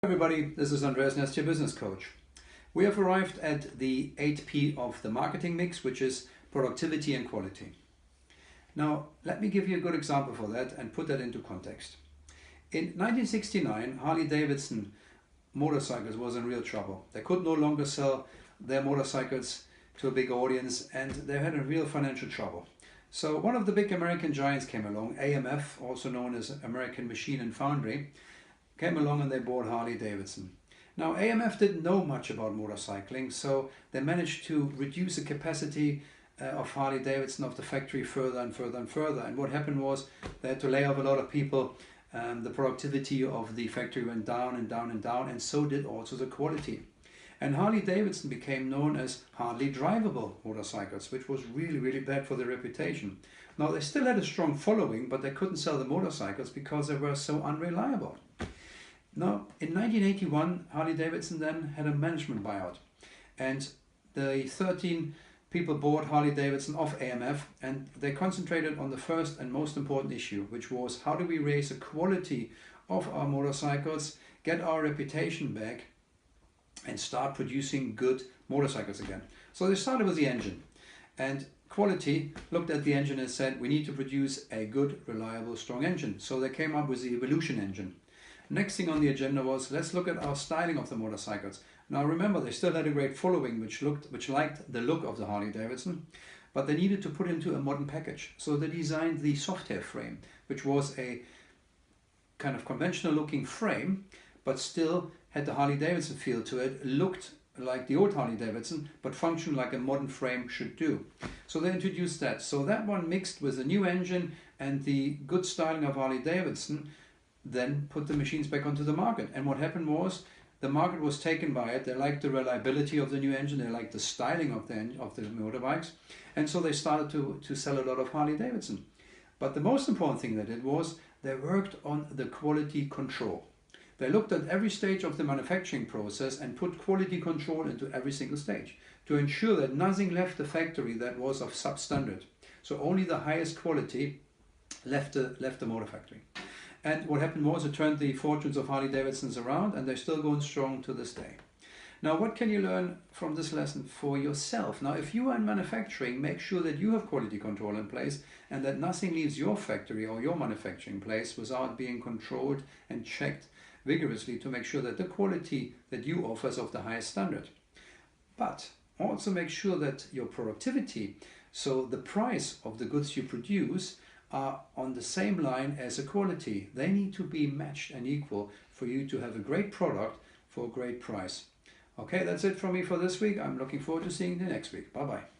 Everybody, this is Andreasnest, your business coach. We have arrived at the 8P of the marketing mix, which is productivity and quality. Now, let me give you a good example for that and put that into context. In 1969, Harley-Davidson motorcycles was in real trouble. They could no longer sell their motorcycles to a big audience and they had a real financial trouble. So one of the big American giants came along, AMF, also known as American Machine and Foundry, came along and they bought Harley-Davidson. Now AMF didn't know much about motorcycling, so they managed to reduce the capacity of Harley-Davidson of the factory further and further and further. And what happened was they had to lay off a lot of people. The productivity of the factory went down and down and down, and so did also the quality. And Harley-Davidson became known as hardly drivable motorcycles, which was really, really bad for their reputation. Now they still had a strong following, but they couldn't sell the motorcycles because they were so unreliable. Now, in 1981, Harley-Davidson then had a management buyout, and the 13 people bought Harley-Davidson off AMF, and they concentrated on the first and most important issue, which was how do we raise the quality of our motorcycles, get our reputation back, and start producing good motorcycles again. So they started with the engine, and quality looked at the engine and said, we need to produce a good, reliable, strong engine. So they came up with the Evolution engine. Next thing on the agenda was, let's look at our styling of the motorcycles. Now remember, they still had a great following which liked the look of the Harley-Davidson, but they needed to put into a modern package. So they designed the Softail frame, which was a kind of conventional looking frame, but still had the Harley-Davidson feel to it, looked like the old Harley-Davidson, but functioned like a modern frame should do. So they introduced that. So that one mixed with the new engine and the good styling of Harley-Davidson, then put the machines back onto the market. And what happened was the market was taken by it. They liked the reliability of the new engine, they liked the styling of the motorbikes, and so they started to sell a lot of Harley-Davidson. But the most important thing they did was they worked on the quality control. They looked at every stage of the manufacturing process and put quality control into every single stage to ensure that nothing left the factory that was of substandard. So only the highest quality left the motor factory. And what happened was it turned the fortunes of Harley-Davidsons around, and they're still going strong to this day. Now, what can you learn from this lesson for yourself? Now, if you are in manufacturing, make sure that you have quality control in place and that nothing leaves your factory or your manufacturing place without being controlled and checked vigorously to make sure that the quality that you offer is of the highest standard. But also make sure that your productivity, so the price of the goods you produce, are on the same line as the quality. They need to be matched and equal for you to have a great product for a great price. Okay, that's it from me for this week. I'm looking forward to seeing you next week. Bye-bye.